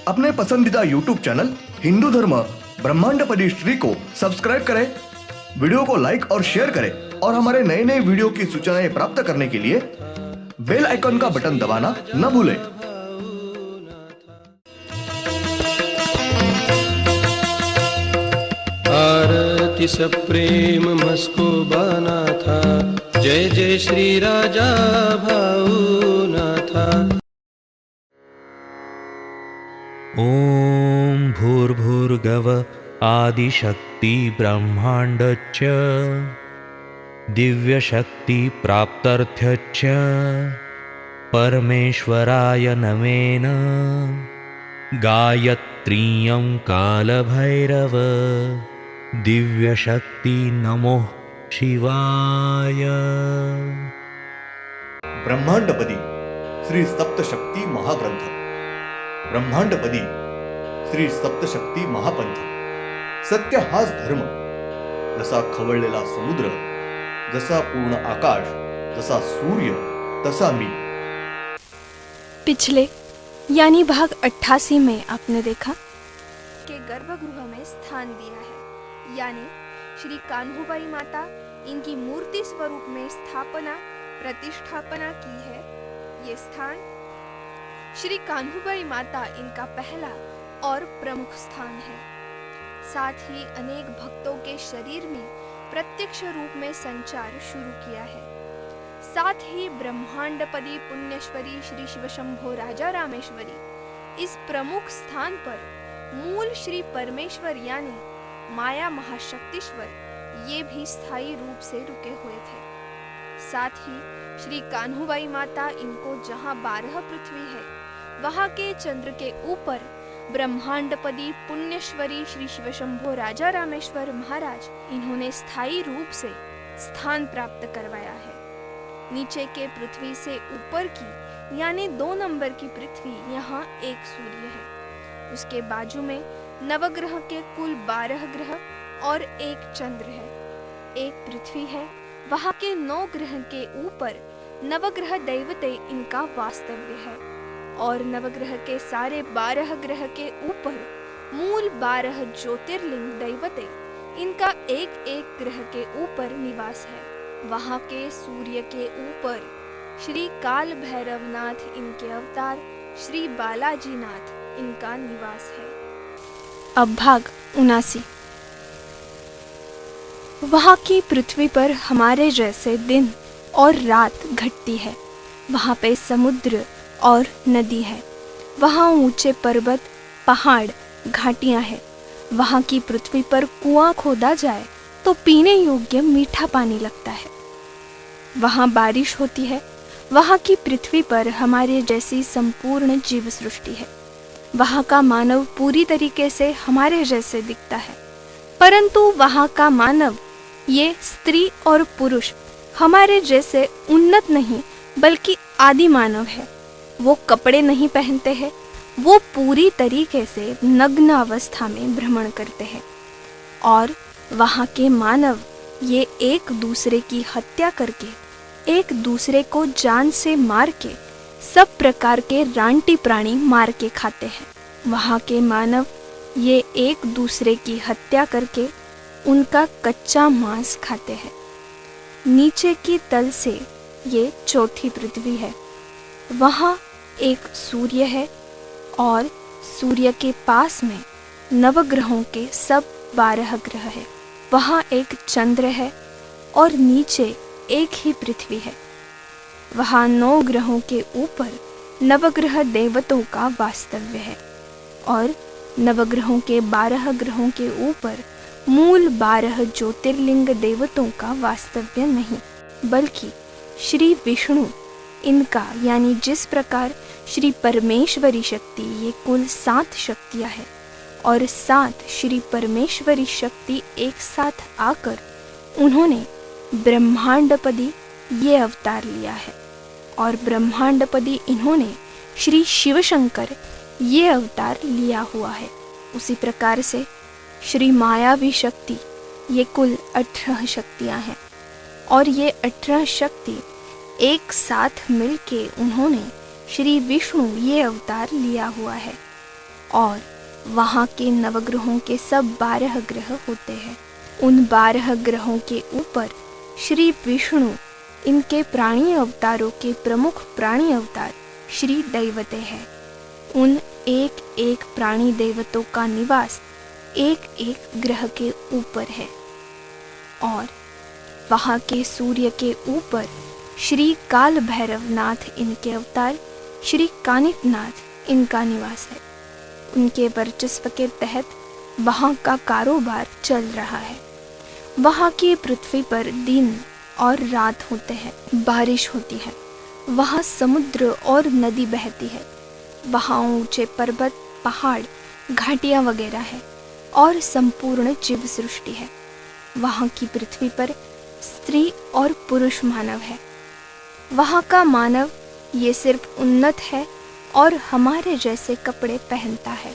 अपने पसंदीदा YouTube channel Hindu धर्म ब्रह्मांडपदी श्री को सब्सक्राइब करें, वीडियो को लाइक और शेयर करें और हमारे नए नए वीडियो की सूचनाएं प्राप्त करने के लिए बेल आइकन का बटन दबाना न भूलें। आरती सप्रेम मस्को बाना था, जय जय श्री राजा भाऊनाथा। ॐ भूर्भुर्गव आदिशक्ति ब्रह्माण्डच्च दिव्यशक्ति प्राप्त्यर्थच्च परमेश्वराय नमेन गायत्रीयं कालभैरव दिव्यशक्ति नमो शिवाय। ब्रह्मांडपदी श्री सप्तशक्ती महाग्रंथ। ब्रह्मांडपदी श्री सप्तशक्ती महापंथ। सत्य हाच धर्म, जसा खवळलेला समुद्र, जसा पूर्ण आकाश, जसा सूर्य, तसा मी। पिछले यानी भाग 88 में आपने देखा कि गर्भगृह में स्थान दिया है, यानी श्री कान्हूबाई माता इनकी मूर्ति स्वरूप में प्रतिष्ठापना की है। ये स्थान श्री कान्हूबाई माता इनका पहला और प्रमुख स्थान है। साथ ही अनेक भक्तों के शरीर में प्रत्यक्ष रूप में संचार शुरू किया है। साथ ही ब्रह्मांडपदी पुण्यश्वरी श्री शिवशंभो राजा रामेश्वरी इस प्रमुख स्थान पर मूल श्री परमेश्वर यानी माया महाशक्तिश्वर ये भी स्थायी रूप से रुके हुए थे। साथ ही श्री कान्हूबाई माता इनको जहाँ 12 पृथ्वी है वहाँ के चंद्र के ऊपर ब्रह्मांडपदी पुण्यश्वरी श्री शिवशंभो राजा रामेश्वर महाराज इन्होंने स्थायी रूप से स्थान प्राप्त करवाया है। नीचे के पृथ्वी से ऊपर की यानी 2 नंबर की पृथ्वी यहाँ एक सूर्य है। उसके बाजू में नवग्रह के कुल 12 ग्रह और एक चंद्र है। एक पृथ्वी है, वहाँ के 9 ग्रह के ऊपर नवग्रह दैवते इनका वास्तव्य है और नवग्रह के सारे 12 ग्रह के ऊपर मूल 12 ज्योतिर्लिंग दैवते इनका एक एक ग्रह के ऊपर निवास है। वहाँ के सूर्य के ऊपर श्री काल भैरवनाथ इनके अवतार श्री बालाजी नाथ इनका निवास है। अब भाग 79। वहाँ की पृथ्वी पर हमारे जैसे दिन और रात घटती है। वहाँ पे समुद्र और नदी है। वहाँ ऊंचे पर्वत, पहाड़, घाटियाँ हैं। वहाँ की पृथ्वी पर कुआं खोदा जाए तो पीने योग्य मीठा पानी लगता है। वहाँ बारिश होती है। वहाँ की पृथ्वी पर हमारे जैसी संपूर्ण जीव सृष्टि है। वहाँ का मानव पूरी तरीके से हमारे जैसे दिखता है, परंतु वहाँ का मानव, ये स्त्री और पुरुष, हमारे जैसे उन्नत नहीं बल्कि आदि मानव है। वो कपड़े नहीं पहनते हैं, वो पूरी तरीके से नग्न अवस्था में भ्रमण करते हैं। और वहाँ के मानव ये एक दूसरे की हत्या करके, एक दूसरे को जान से मार के, सब प्रकार के रानटी प्राणी मार के खाते हैं। वहाँ के मानव ये एक दूसरे की हत्या करके उनका कच्चा मांस खाते हैं। नीचे की तल से ये चौथी पृथ्वी है। वहाँ एक सूर्य है और सूर्य के पास में नवग्रहों के सब 12 ग्रह है। वहाँ एक चंद्र है और नीचे एक ही पृथ्वी है। वहाँ 9 ग्रहों के ऊपर नवग्रह देवतों का वास्तव्य है और नवग्रहों के 12 ग्रहों के ऊपर मूल 12 ज्योतिर्लिंग देवतों का वास्तव्य नहीं, बल्कि श्री विष्णु इनका, यानी जिस प्रकार श्री परमेश्वरी शक्ति ये कुल 7 शक्तियाँ हैं और 7 श्री परमेश्वरी शक्ति एक साथ आकर उन्होंने ब्रह्मांडपदी ये अवतार लिया है और ब्रह्मांडपदी इन्होंने श्री शिवशंकर ये अवतार लिया हुआ है। उसी प्रकार से श्री मायावी शक्ति ये कुल 18 शक्तियाँ हैं और ये 18 शक्ति एक साथ मिलके उन्होंने श्री विष्णु ये अवतार लिया हुआ है। और वहाँ के नवग्रहों के सब 12 ग्रह होते हैं। उन 12 ग्रहों के ऊपर श्री विष्णु, इनके प्राणी अवतारों के प्रमुख प्राणी अवतार श्री दैवते हैं। उन एक एक प्राणी देवतों का निवास एक एक ग्रह के ऊपर है। और वहाँ के सूर्य के ऊपर श्री काल भैरवनाथ, इनके अवतार श्री कानिकनाथ, इनका निवास है। उनके वर्चस्व के तहत वहाँ का कारोबार चल रहा है। वहाँ की पृथ्वी पर दिन और रात होते हैं, बारिश होती है, वहाँ समुद्र और नदी बहती है, वहाँ ऊंचे पर्वत, पहाड़, घाटियाँ वगैरह है और संपूर्ण जीव सृष्टि है। वहाँ की पृथ्वी पर स्त्री और पुरुष मानव है। वहाँ का मानव ये सिर्फ उन्नत है और हमारे जैसे कपड़े पहनता है,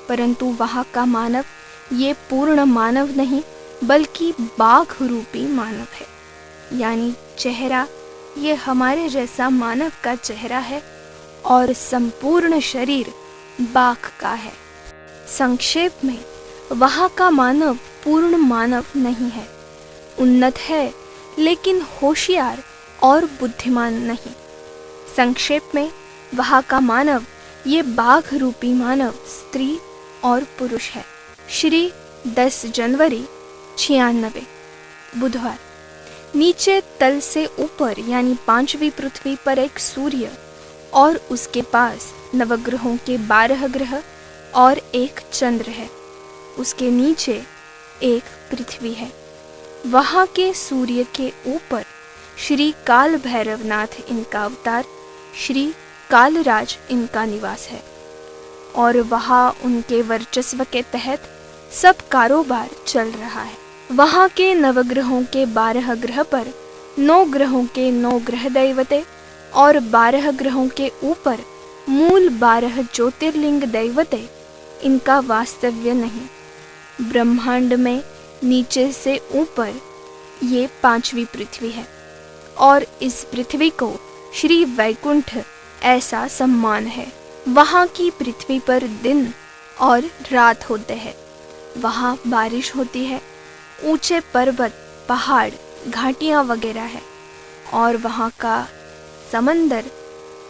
परंतु वहाँ का मानव ये पूर्ण मानव नहीं बल्कि बाघ रूपी मानव है। यानी चेहरा ये हमारे जैसा मानव का चेहरा है और संपूर्ण शरीर बाघ का है। संक्षेप में वहाँ का मानव पूर्ण मानव नहीं है, उन्नत है लेकिन होशियार और बुद्धिमान नहीं। संक्षेप में वहाँ का मानव ये बाघ रूपी मानव स्त्री और पुरुष है। श्री 10 जनवरी 96 बुधवार, नीचे तल से ऊपर यानी 5वीं पृथ्वी पर एक सूर्य और उसके पास नवग्रहों के 12 ग्रह और एक चंद्र है। उसके नीचे एक पृथ्वी है। वहाँ के सूर्य के ऊपर श्री काल भैरवनाथ, इनका अवतार श्री कालराज, इनका निवास है। और वहाँ उनके वर्चस्व के तहत सब कारोबार चल रहा है। वहाँ के नवग्रहों के 12 ग्रह पर 9 ग्रहों के 9 ग्रह दैवते और 12 ग्रहों के ऊपर मूल 12 ज्योतिर्लिंग दैवते, इनका वास्तव्य नहीं। ब्रह्मांड में नीचे से ऊपर ये 5वीं पृथ्वी है और इस पृथ्वी को श्री वैकुंठ ऐसा सम्मान है। वहाँ की पृथ्वी पर दिन और रात होते हैं, वहाँ बारिश होती है, ऊंचे पर्वत, पहाड़, घाटियाँ वगैरह है और वहाँ का समंदर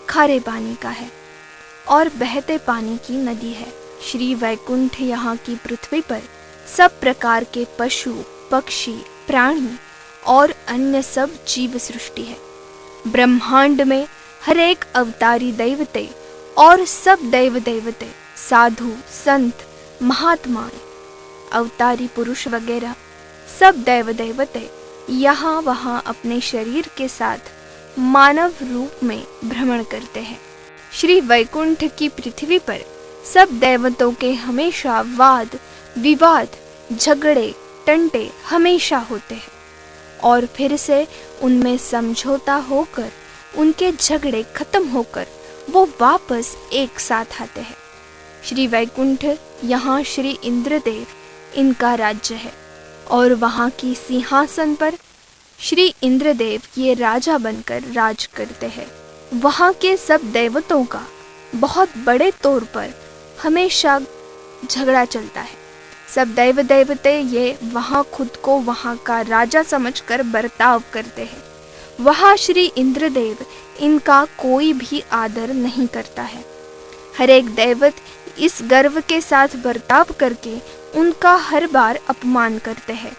खारे पानी का है और बहते पानी की नदी है। श्री वैकुंठ यहाँ की पृथ्वी पर सब प्रकार के पशु, पक्षी, प्राणी और अन्य सब जीव सृष्टि है। ब्रह्मांड में हर एक अवतारी दैवते और सब दैव देवते, साधु, संत, महात्मा, अवतारी पुरुष वगैरह सब दैव देवते यहाँ वहाँ अपने शरीर के साथ मानव रूप में भ्रमण करते हैं। श्री वैकुंठ की पृथ्वी पर सब देवतों के हमेशा वाद विवाद, झगड़े, टंटे हमेशा होते हैं और फिर से उनमें समझौता होकर, उनके झगड़े खत्म होकर वो वापस एक साथ आते हैं। श्री वैकुंठ यहाँ श्री इंद्रदेव, इनका राज्य है और वहाँ की सिंहासन पर श्री इंद्रदेव ये राजा बनकर राज करते हैं। वहाँ के सब देवतों का बहुत बड़े तौर पर हमेशा झगड़ा चलता है। सब दैव देवते ये वहाँ खुद को वहाँ का राजा समझकर बर्ताव करते हैं। वहाँ श्री इंद्रदेव, इनका कोई भी आदर नहीं करता है। हर एक दैवत इस गर्व के साथ बर्ताव करके उनका हर बार अपमान करते हैं।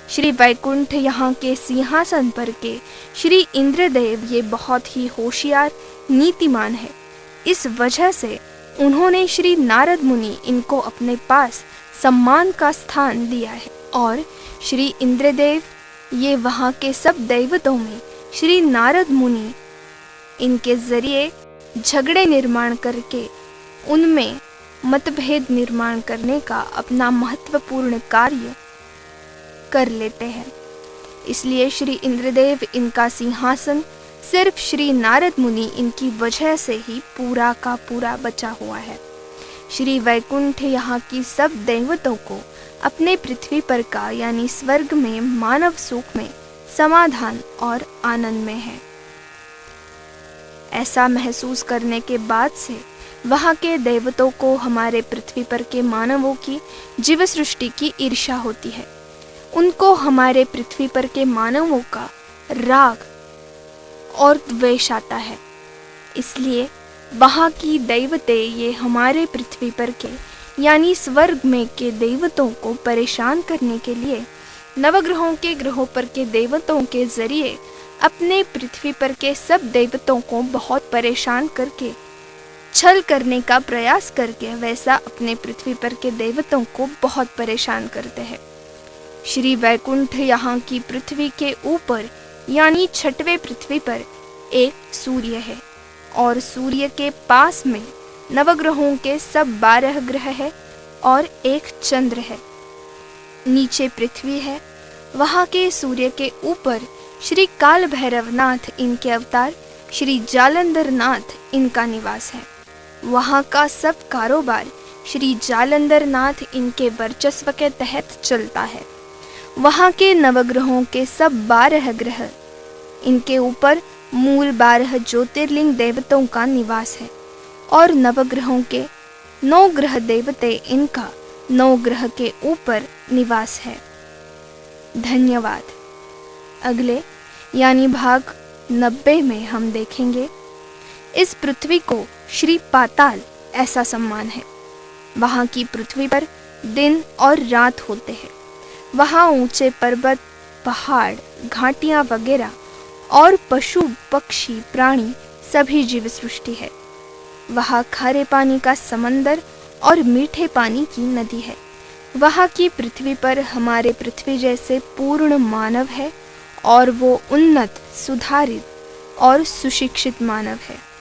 श्री वैकुंठ यहाँ के सिंहासन पर के श्री इंद्रदेव ये बहुत ही होशियार, नीतिमान है। इस वजह से उन्होंने श्री नारद मुनि, इनको अपने पास सम्मान का स्थान दिया है और श्री इंद्रदेव ये वहाँ के सब दैवतों में श्री नारद मुनि, इनके जरिए झगड़े निर्माण करके उनमें मतभेद निर्माण करने का अपना महत्वपूर्ण कार्य कर लेते हैं। इसलिए श्री इंद्रदेव, इनका सिंहासन सिर्फ श्री नारद मुनि, इनकी वजह से ही पूरा का पूरा बचा हुआ है। श्री वैकुंठ यहाँ की सब देवतों को अपने पृथ्वी पर का यानी स्वर्ग में मानव सुख में समाधान और आनंद में है। ऐसा महसूस करने के बाद से वहाँ के देवताओं को हमारे पृथ्वी पर के मानवों की जीव सृष्टि की ईर्ष्या होती है। उनको हमारे पृथ्वी पर के मानवों का राग और द्वेष आता है। इसलिए वहाँ की दैवते ये हमारे पृथ्वी पर के यानी स्वर्ग में के देवताओं को परेशान करने के लिए नवग्रहों के ग्रहों पर के देवताओं के जरिए अपने पृथ्वी पर के सब देवताओं को बहुत परेशान करके छल करने का प्रयास करके वैसा अपने पृथ्वी पर के देवताओं को बहुत परेशान करते हैं। श्री वैकुंठ यहाँ की पृथ्वी के ऊपर यानी छठवें पृथ्वी पर एक सूर्य है और सूर्य के पास में नवग्रहों के सब 12 ग्रह है और एक चंद्र है। नीचे पृथ्वी है, वहाँ के सूर्य के ऊपर श्री काल भैरवनाथ इनके अवतार श्री जालंधर नाथ इनका निवास है। वहाँ का सब कारोबार श्री जालंधर नाथ इनके वर्चस्व के तहत चलता है। वहाँ के नवग्रहों के सब 12 ग्रह इनके ऊपर मूल 12 ज्योतिर्लिंग देवताओं का निवास है और नवग्रहों के 9 ग्रह देवते इनका 9 ग्रह के ऊपर निवास है। धन्यवाद। अगले यानी भाग 90 में हम देखेंगे इस पृथ्वी को श्री पाताल ऐसा सम्मान है। वहाँ की पृथ्वी पर दिन और रात होते हैं। वहाँ ऊंचे पर्वत, पहाड़, घाटियाँ वगैरह और पशु पक्षी प्राणी सभी जीव सृष्टि है। वहाँ खारे पानी का समंदर और मीठे पानी की नदी है। वहाँ की पृथ्वी पर हमारे पृथ्वी जैसे पूर्ण मानव है और वो उन्नत, सुधारित और सुशिक्षित मानव है।